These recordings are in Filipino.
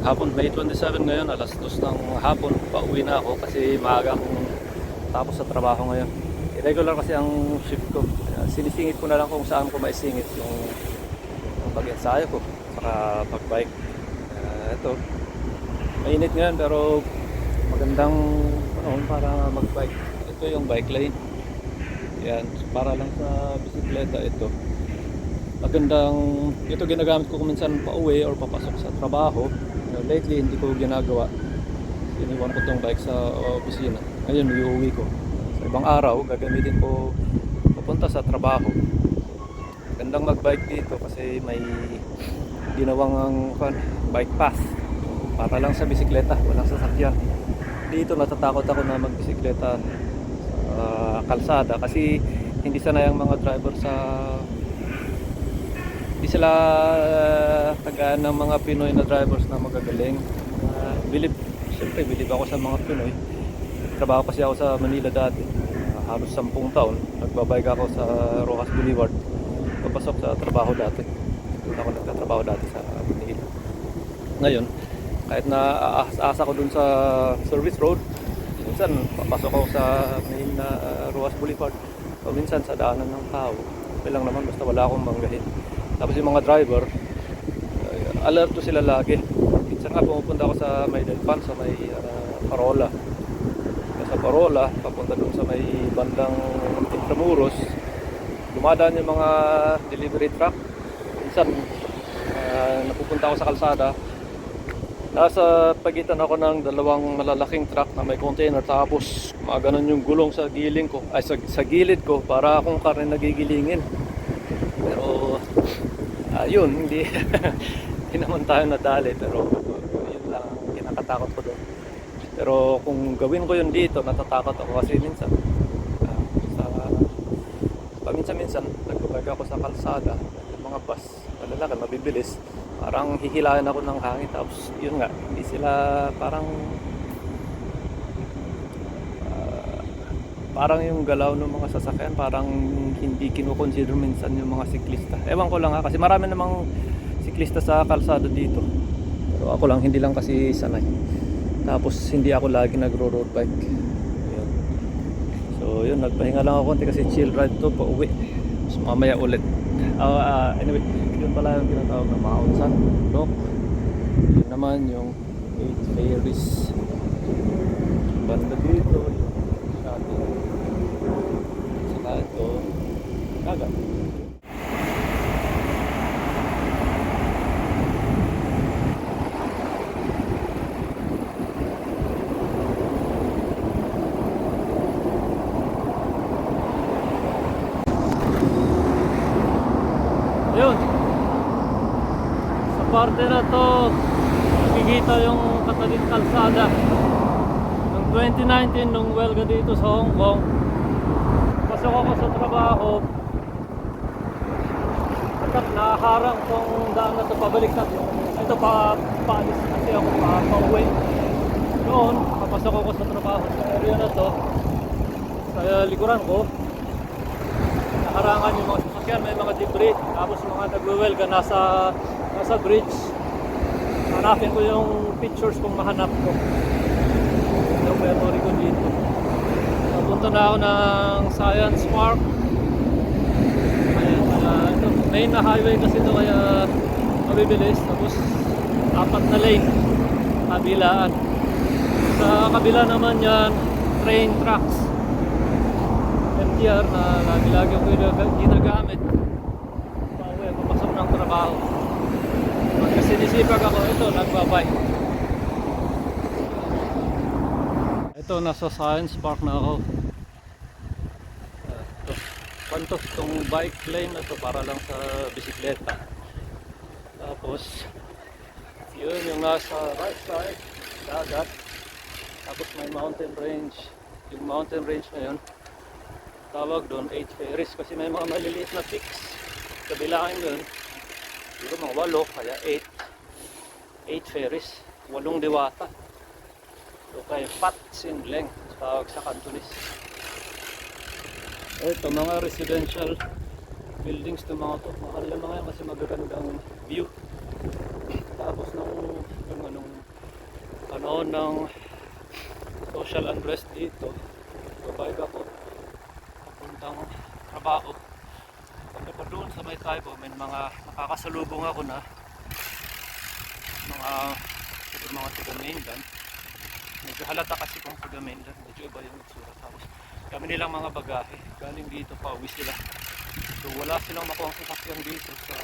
hapon, May 27 ngayon, alas 2 ng hapon, pauwi na ako kasi maaga akong tapos sa trabaho ngayon. Irregular kasi ang shift ko. Sinisingit ko na lang kung saan ko maisingit yung pag-ensayo ko saka pag-bike. Ito, mainit ngayon pero magandang panahon para mag-bike. Ito yung bike lane. Yan, para lang sa bisikleta ito. Magandang, ito ginagamit ko minsan pa-uwi or papasok sa trabaho. Lately hindi ko ginagawa. Iniwan ko tong bike sa opisina. Ngayon iuwi ko. Sa ibang araw gagamitin ko papunta sa trabaho. Gandang mag-bike dito kasi may ginawang bike path para lang sa bisikleta, walang sasakyan. Dito natatakot ako na magbisikleta sa kalsada kasi hindi sanay ang mga driver sa hindi sila tagaan ng mga Pinoy na drivers na magagaling. Siyempre bilib ako sa mga Pinoy. Trabaho kasi ako sa Manila dati, halos 10 taon. Nagbabike ako sa Rojas Boulevard. Papasok sa trabaho dati. Doon ako nagtatrabaho dati sa Manila. Ngayon, kahit na aasa ko dun sa service road, minsan papasok ako sa main na Rojas Boulevard. O minsan sa daanan ng tao. Okay lang naman, basta wala akong manggahin. Tapos yung mga driver, alerto sila lagi. Minsan nga pumupunta ako sa may Delpan, sa may Parola. Sa Parola, papunta dun sa may bandang Intramuros. Dumadaan yung mga delivery truck. Minsan, napupunta ako sa kalsada. Nasa pagitan ako ng dalawang malalaking truck na may container. Tapos, maganon yung gulong sa giling ko, ay sa gilid ko para akong karne nagigilingin. Pero yun, hindi hindi naman tayo nadali, pero yun lang ang kinakatakot ko doon. Pero kung gawin ko yun dito, natatakot ako kasi minsan paminsan-minsan nagbabag ako sa kalsada, yung mga bus, malalaki, mabibilis, parang hihilahin ako ng hangin. Tapos yun nga, hindi sila parang yung galaw ng mga sasakyan parang hindi kinukonsider minsan yung mga siklista. Ewan ko lang kasi marami namang siklista sa kalsada dito. Pero ako lang, hindi lang kasi sanay. Tapos hindi ako lagi nagro-road bike. Yun. So yun, nagpahinga lang ako konti kasi chill ride to pa uwi. So mamaya ulit. Anyway, yun pala yung tinatawag na Mount San, no? Yun naman yung 8 ferries. Banda dito ito dagat. Yun, sa parte na to nakikita yung katabing kalsada ng 2019 nung welga dito sa Hong Kong. Pasok ako sa trabaho at nakaharang tong daan na ito pabaliktad. Ito paalis kasi ako pauwi. Noon, papasok ako sa trabaho sa area na to, sa likuran ko, nakarangan yung mga sasakyan, may mga debris. Tapos mga nagwewelga nasa bridge. Hanapin ko yung pictures kung mahanap ko yung memory ko dito. Punta na ako ng Science Park. Ito, main na highway kasi ito kaya mabibilis. Tapos 4 na lane kabilaan. Sa kabila naman yan, train tracks, MTR na lagi-lagi ako ginagamit pauwi, papasok ng trabaho. Pagka sinisipag ako, ito, nagbabike. Ito, nasa Science Park na ako. Ito, itong bike lane na ito para lang sa bisikleta. Tapos yun yung nasa right side, dagat. Tapos may mountain range. Yung mountain range na yun, tawag doon 8 ferries kasi may mga maliliit na peaks. Kabilaan doon, siguro mga 8, kaya 8 ferries, 8 diwata. So kay Pat Sin Leng, tawag sa Cantonese. Ito mga residential buildings to mga to. Mahal na mga yan kasi magagandang view. Tapos nung panahon ng social unrest dito, babike ako papuntang trabaho. Pagka pa doon sa may Taibo, may mga nakakasalubong ako na mga taga mainland. Medyo halata kasi kung taga mainland, medyo iba yung itsura. Tapos kami nilang mga bagahe galing dito, pauwi sila. So wala silang makuha sasakyan dito sa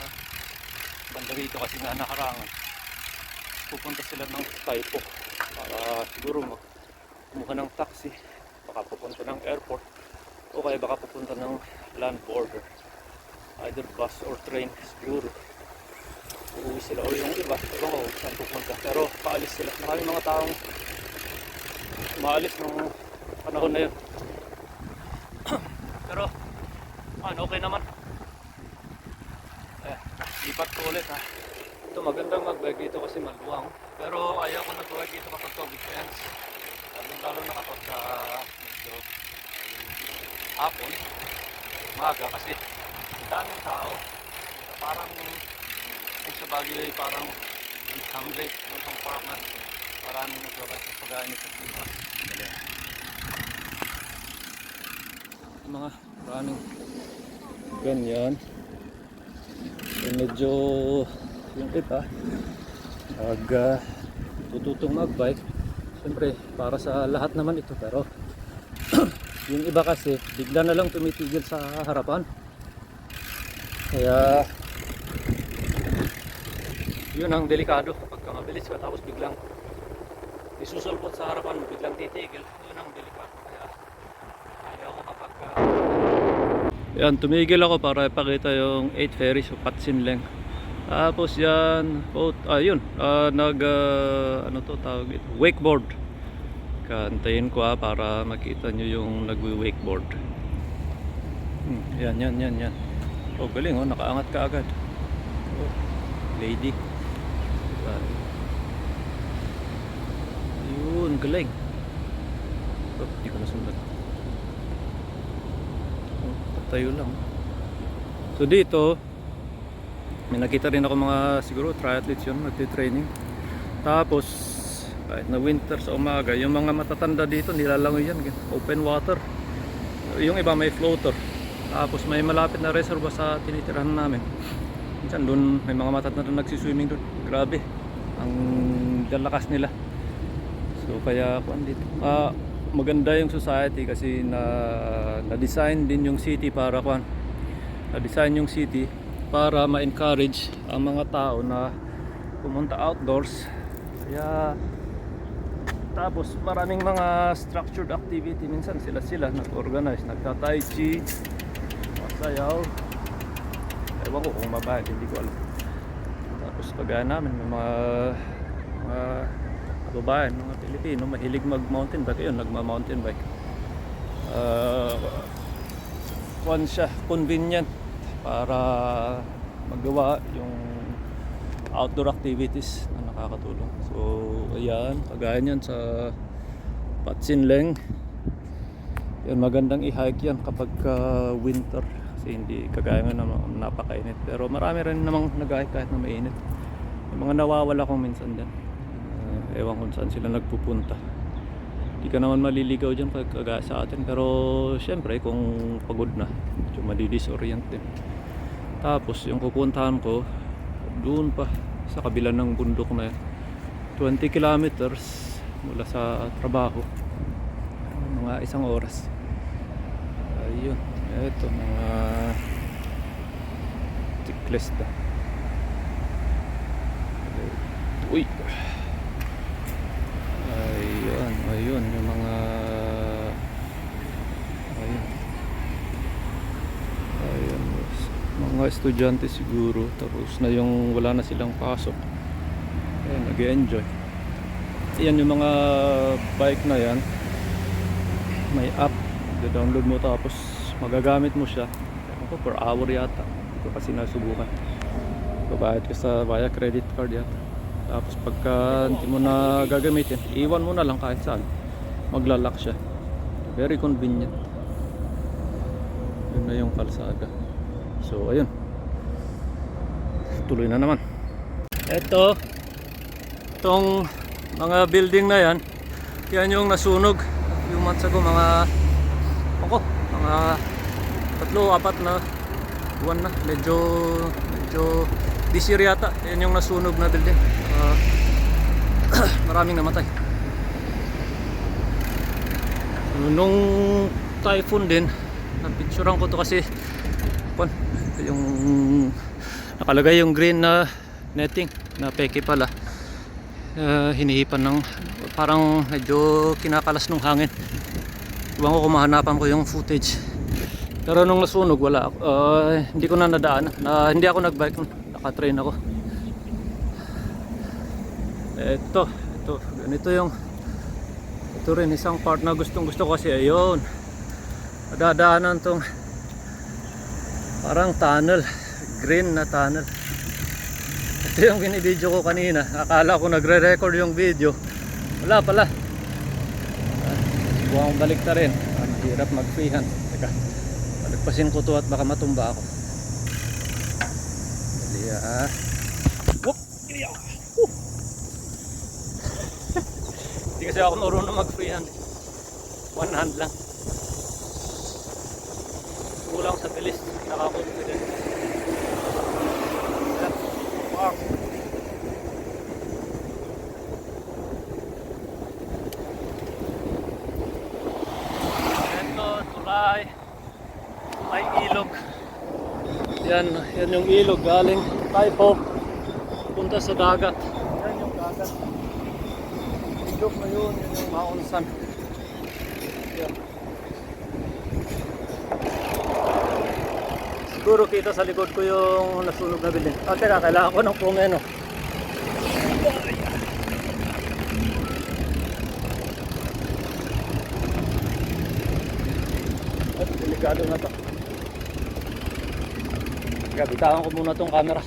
banda rito kasi nga nakarangan. Pupunta sila ng Taipo para siguro kumuha ng taxi, baka pupunta ng airport o kaya baka pupunta ng land border, either bus or train siguro. Uuwi sila o yung iba, ewan ko saan pupunta, pero paalis sila. Maraming mga taong maalis nung panahon na yun. Pero okay naman. Lipat ko ulit ha. Ito magandang magbike dito kasi maluwang, pero ayaw ko nag-bike dito kapag weekends, lalo na kapag sa medyo hapon, umaga, kasi daming tao. Parang kung sa Baguio ay parang Sunday, isang park na maraming nagbabike sa pagkain sa Pipas. Mga maraming ganyan. Medyo yung iba tututong magbike, siyempre para sa lahat naman ito, pero yung iba kasi bigla na lang tumitigil sa harapan, kaya yun ang delikado kapag mabilis ka tapos biglang isusulpot sa harapan mo, biglang titigil, yun ang delikado. Kaya ayaw ko kapag yan, tumigil ako para ipakita yung 8 ferries o Patsinleng. Tapos yan, ano to tawag ito, wakeboard. Kantayin ko para makita nyo yung nagwi-wakeboard. Yan. Oh, galing oh, nakaangat ka agad. Oh, lady. Yun, galing. Oh, di ko nasundan. Oh, tayo lang. So dito may nakita rin ako mga siguro triathletes yun, nagtitraining. Tapos kahit na winter sa umaga, yung mga matatanda dito nilalangoy yan, open water. Yung iba may floater. Tapos may malapit na reserva sa tinitirahan namin. Minsan doon may mga matatanda nagsiswimming doon. Grabe ang lakas nila. So kaya kuan dito maganda yung society kasi na-design din yung city para kuan. Na-design yung city para ma-encourage ang mga tao na pumunta outdoors. Kaya tapos maraming mga structured activity, minsan sila nag-organize, nagta-tai chi, masayaw, ewan ko kung mabayad, hindi ko alam. Tapos pagaya namin may mga kababayan, mga Pilipino mahilig mag-mountain bike, yun, nagma-mountain bike. Kuan siya, convenient para magawa yung outdoor activities na nakakatulong. So ayan, kagaya niyan sa Patsinleng, yan, magandang i-hike yan kapag winter kasi hindi kagaya nga naman napakainit, pero marami rin namang nag-hike kahit na mainit. Yung mga nawawala kong minsan din, ewan kung saan sila nagpupunta. Hindi ka naman maliligaw dyan kagaya sa atin, pero syempre kung pagod na medyo madidisorient din. Tapos yung pupuntahan ko doon pa sa kabila ng bundok na yan, 20 kilometers mula sa trabaho, mga 1 oras. Ayun, eto mga tiklesta. Uy, ayun yung mga mga estudyante siguro, tapos na yung wala na silang pasok, ayan, nag-enjoy. Ayan yung mga bike na yan, may app, download mo tapos magagamit mo siya per hour yata, hindi ko kasi nasubukan. Babayad ka sa via credit card yata, tapos pagka hindi mo na gagamitin, iwan mo na lang kahit saan, maglalak siya. Very convenient. Yun na yung kalsada. So ayun, tuloy na naman. Itong mga building na yan, yan yung nasunog a few months ago, mga mga 3-4 na buwan na, medyo this year yata, yan yung nasunog na building. Maraming namatay. Nung typhoon din, napicturean ko to kasi yung nakalagay yung green na netting na peke pala, hinihipan ng parang medyo kinakalas ng hangin. Iwan ko kung mahanapan ko yung footage, pero nung nasunog wala, hindi ko na nadaan, hindi ako nagbike, nakatrain ako. Ito ganito yung, ito rin isang part na gustong gusto ko kasi ayun, madadaanan tong parang tunnel, green na tunnel. Ito yung binibideo ko kanina, akala ko nagre-record yung video, wala pala. Buwang balik na rin, ang hirap mag-freehand. Teka, balagpasin ko to at baka matumba ako. Dali Whoop! Hindi kasi ako marunong mag-freehand, one hand lang. Kulang sa bilis, nakakonfident. Wow. Ito, tulay. May ilog. Yan yung ilog galing Taipo punta sa dagat. Yan yung dagat. Ilog na yun yung Maunsan. Yan. Siguro kita sa likod ko yung nasunog na building. Teka, kailangan ko ng pumeno. At delikado na to. Bitawan ko muna tong camera.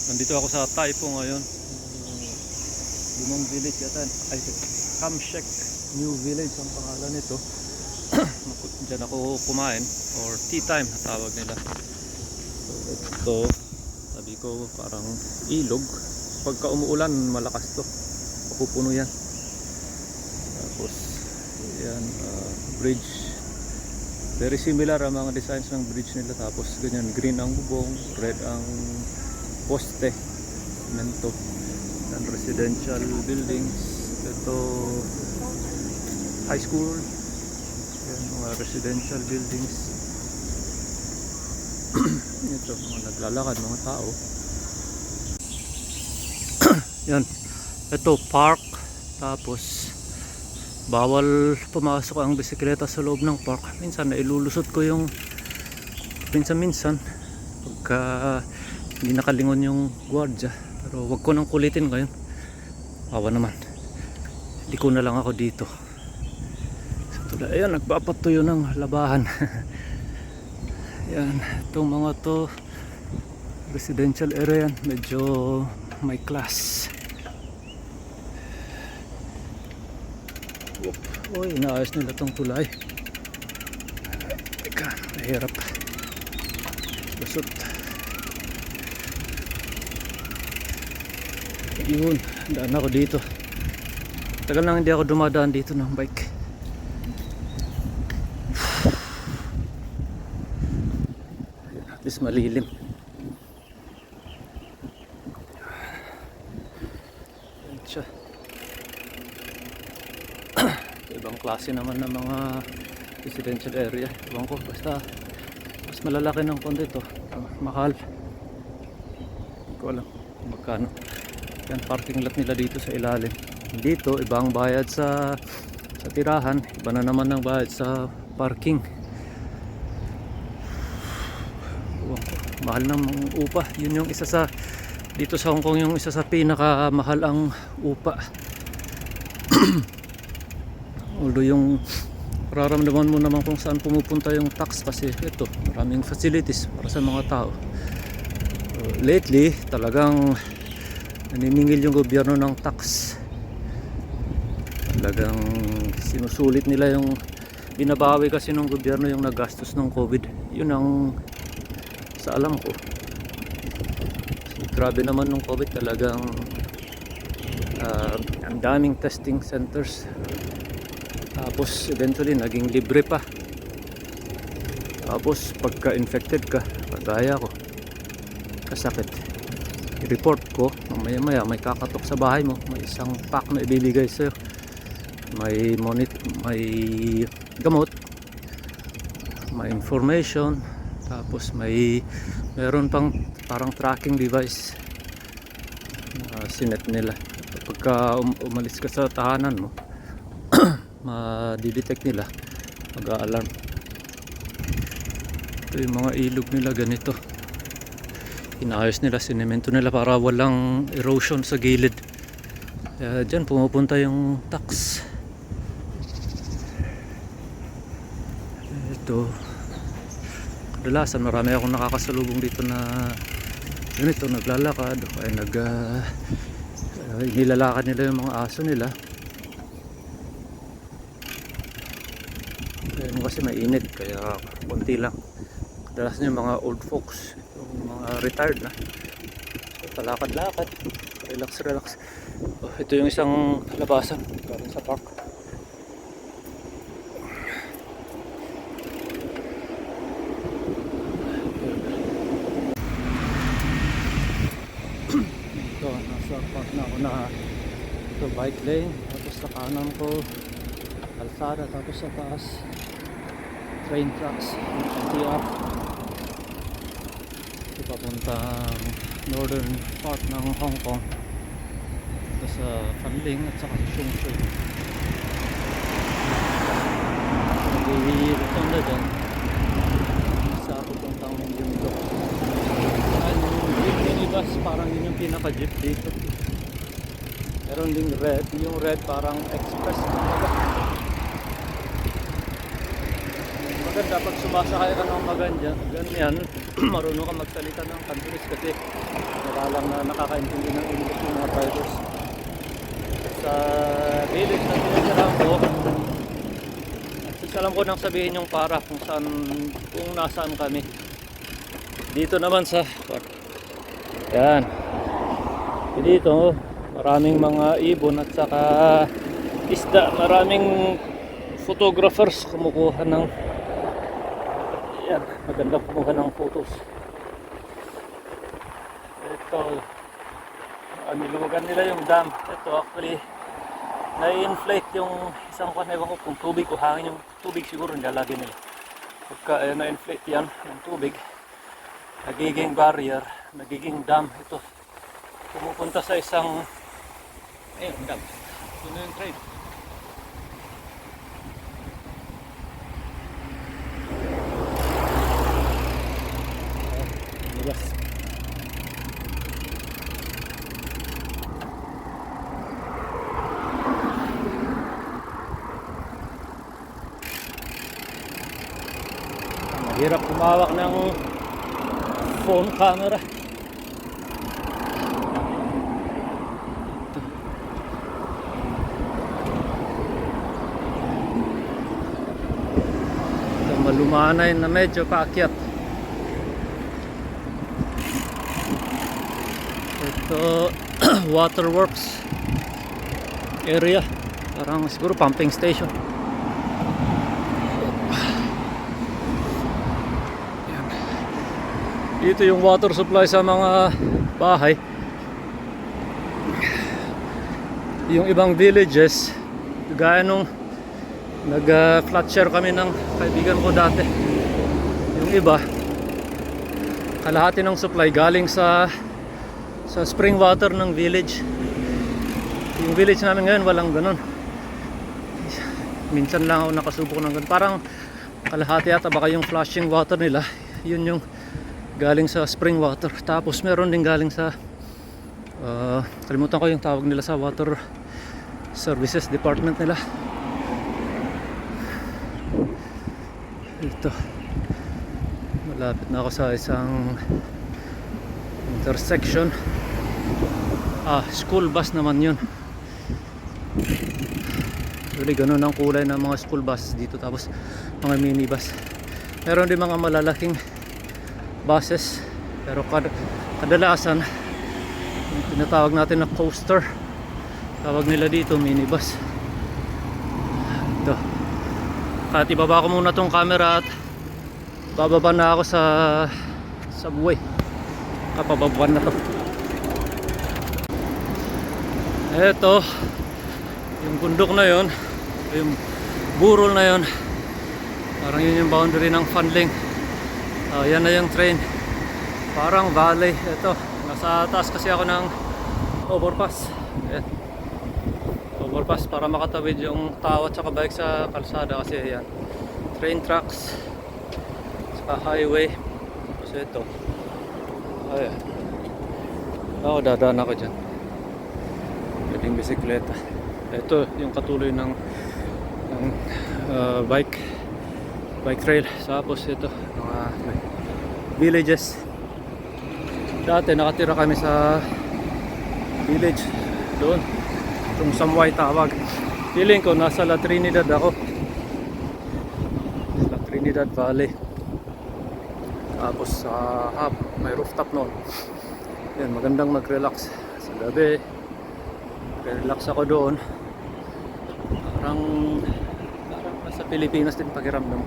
Nandito ako sa Taipo ngayon. Lumang village yata. Ay, Kamshek New Village ang pangalan nito. Diyan ako kumain, or tea time na tawag nila. So ito, sabi ko parang ilog. Pagka umuulan malakas to, mapupuno yan. Tapos yan, bridge. Very similar ang mga designs ng bridge nila. Tapos ganyan, green ang bubong, red ang poste, semento. Yan, residential buildings. Ito high school. Yan, mga residential buildings. Ito, mga naglalakad, mga tao. Yan, ito park. Tapos bawal pumasok ang bisikleta sa loob ng park. Minsan nailulusot ko yung minsan pagka hindi nakalingon yung gwardiya, pero wag ko nang kulitin ngayon, awa naman. Hindi ko na lang ako dito. Ayan, nagpapatuyo ng labahan. Yan, itong mga to residential area yan, medyo may class. Uy, inaayos nila itong tulay. Teka, mahirap. Lusot. Yun, daan ako dito. Tagal lang hindi ako dumadaan dito ng bike. At least malilim. Yan siya. Ibang klase naman ng mga residential area. Ewan ko, basta mas malalaki ng konti ito. Mahal. Hindi ko alam magkano. Yan, parking lot nila dito sa ilalim. Dito, ibang bayad sa tirahan. Iba na naman ang bayad sa parking. Ewan ko, mahal ng upa. Yun yung isa sa, dito sa Hong Kong, yung isa sa pinakamahal ang upa. Although yung raramdaman mo naman kung saan pumupunta yung tax, kasi ito, maraming facilities para sa mga tao. Lately, talagang naniningil yung gobyerno ng tax. Talagang sinusulit nila yung binabawi kasi ng gobyerno yung nagastos ng COVID. Yun ang sa alam ko. So, grabe naman ng COVID, talagang Ang daming testing centers. Tapos eventually naging libre pa. Tapos pagka infected ka, kagaya ko, kasakit, i-report ko, maya maya may kakatok sa bahay mo, may isang pack na ibibigay sa'yo, may gamot, may information, tapos meron pang parang tracking device na sinet nila. Pagka umalis ka sa tahanan mo, ma-detect nila, mag-a-alarm. Ito yung mga ilog nila, ganito inayos nila, sinemento nila para walang erosion sa gilid. Kaya dyan pumupunta yung tax. Ito, kadalasan marami akong nakakasalubong dito na ganito, naglalakad o kaya nilalakad nila yung mga aso nila. Kaya kasi mainit, kaya konti lang. Kadalasan yung mga old folks, yung mga retired na, so palakad-lakad, relax. Ito yung isang labasan galing sa park. Ito, nasa park na ako na ito, bike lane, tapos sa kanan ko kalsada, tapos sa taas train tracks, MTR. Ito papuntang northern part ng Hong Kong, ito sa Fanling at saka sa Chungshui. Nag-i-return na dyan sa papuntang Yumdo. Yung minibus, parang yun yung pinaka jeep dito. Meron ding red, yung red parang express. Maganda pag sumasakay ka ng ganyan, marunong ka magsalita ng Cantonese kasi nakalang na nakakaintindi ng English yung mga drivers. Sa village na pinagsalam ko, alam ko nang sabihin yung para kung nasaan kami. Dito naman sa yan, dito maraming mga ibon at saka isda, maraming photographers kumukuha ng yan, maganda kumuha ng photos. Ito, niluwagan nila yung dam. Ito actually na-inflate yung isang ewan ko kung tubig o hangin. Yung tubig siguro nilalagay nila. Pagka na-inflate yan ng tubig, nagiging barrier, nagiging dam. Ito, pumupunta sa isang dam. Yun yung trade. Mahirap kumawak ng phone camera. Ito malumanay na medyo paakyat. Ito waterworks area, parang siguro pumping station. Dito yung water supply sa mga bahay. Yung ibang villages, gaya nung nag-flat share kami ng kaibigan ko dati, yung iba kalahati ng supply galing sa spring water ng village. Yung village namin ngayon walang ganun. Minsan lang ako nakasubok ng ganun. Parang kalahati yata baka yung flushing water nila, yun yung galing sa spring water. Tapos meron din galing sa kalimutan ko yung tawag nila sa water services department nila. Ito, malapit na ako sa isang intersection. School bus naman yun. Really ganun ang kulay ng mga school bus dito, tapos mga minibus. Meron din mga malalaking buses, pero kadalasan yung tinatawag natin na coaster, Tawag nila dito minibus. Ito. At ibaba ko muna tong camera at bababa na ako sa subway. Kapababaan na to. Eto, yung bundok na yon, yung burol na yon, parang yun yung boundary ng Fanling. Yan na yung train, parang valley. Eto, nasa taas kasi ako ng overpass. Ayan. Overpass para makatawid yung tao at saka bike sa kalsada kasi yan, train tracks saka highway. Tapos ito, ayan, ako dadaan ako dyan, pwedeng bisikleta. Ito yung katuloy ng bike trail. Tapos ito mga villages. Dati nakatira kami sa village doon, itong Samway tawag. Feeling ko nasa La Trinidad ako, La Trinidad Valley. Tapos may rooftop noon. Yan, magandang mag-relax sa gabi. Relax ako doon. Parang nasa Pilipinas din pakiramdam.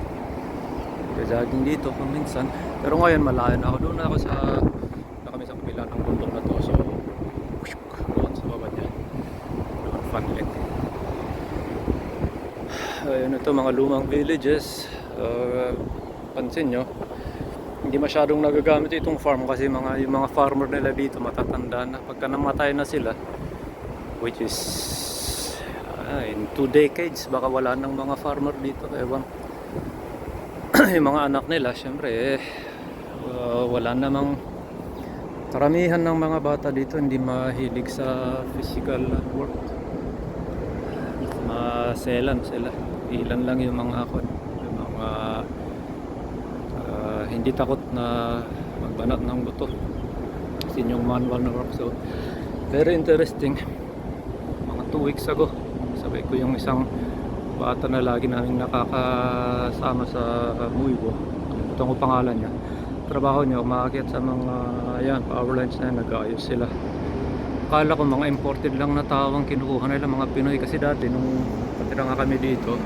Jogging dito kung minsan. Pero ngayon malayo na ako. Doon na ako na kami sa kabila ng bundok na to. So doon sa baba niya, doon Fanling. Ayun, ito mga lumang villages. Pansin nyo, hindi masyadong nagagamit itong farm kasi yung mga farmer nila dito matatanda na. Pagka namatay na sila, which is in 2 decades, baka wala nang mga farmer dito. Ewan. Yung mga anak nila, syempre wala namang, karamihan ng mga bata dito hindi mahilig sa physical work. Maselan sila. Ilan lang yung mga hindi takot na magbanat ng buto. Kasi yung manual na work. So very interesting. Mga 2 weeks ago, sabay ko yung isang bata na lagi namin nakakasama sa Muibo. Ito ang pangalan niya. Trabaho niya, umaakit sa mga power lines na nag-aayos sila. Akala ko mga imported lang na tawang kinukuha nila, mga Pinoy. Kasi dati nung patira nga kami dito,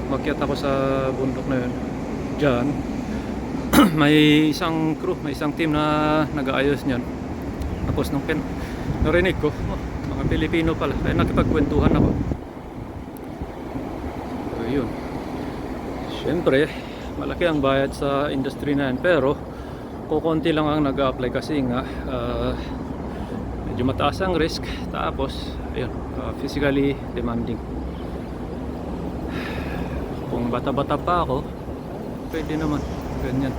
umakyat ako sa bundok na yun dyan. May isang crew, may isang team na nag-aayos niyan. Tapos nung narinig ko, mga Pilipino pala, kaya nakipagkwentuhan ako. So yun, syempre malaki ang bayad sa industry na yan, pero kukunti lang ang nag-a-apply kasi nga medyo mataas ang risk. Tapos ayun, physically demanding. Kung bata-bata pa ako, pwede naman ganyan.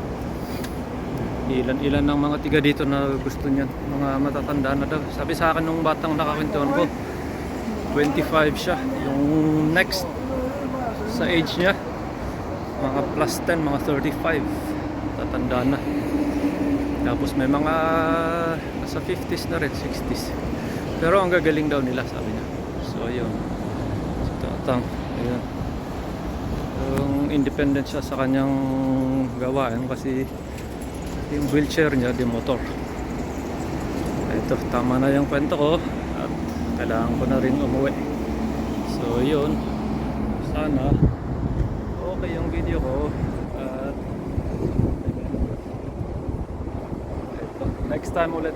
Ilan ng mga tiga dito na gusto niyan, mga matatanda na daw. Sabi sa akin nung batang nakakwentuhan ko, 25 siya. Yung next sa age niya, mga plus 10, mga 35, tatanda na. Tapos may mga nasa 50s na rin, 60s. Pero ang gagaling daw nila, sabi niya. So ayun, si Tatang, ayun, yung independent siya sa kanyang gawain kasi yung wheelchair niya di motor. Ito, tama na yung kwento ko at kailangan ko na rin umuwi. So yun, sana okay yung video ko at ito, next time ulit.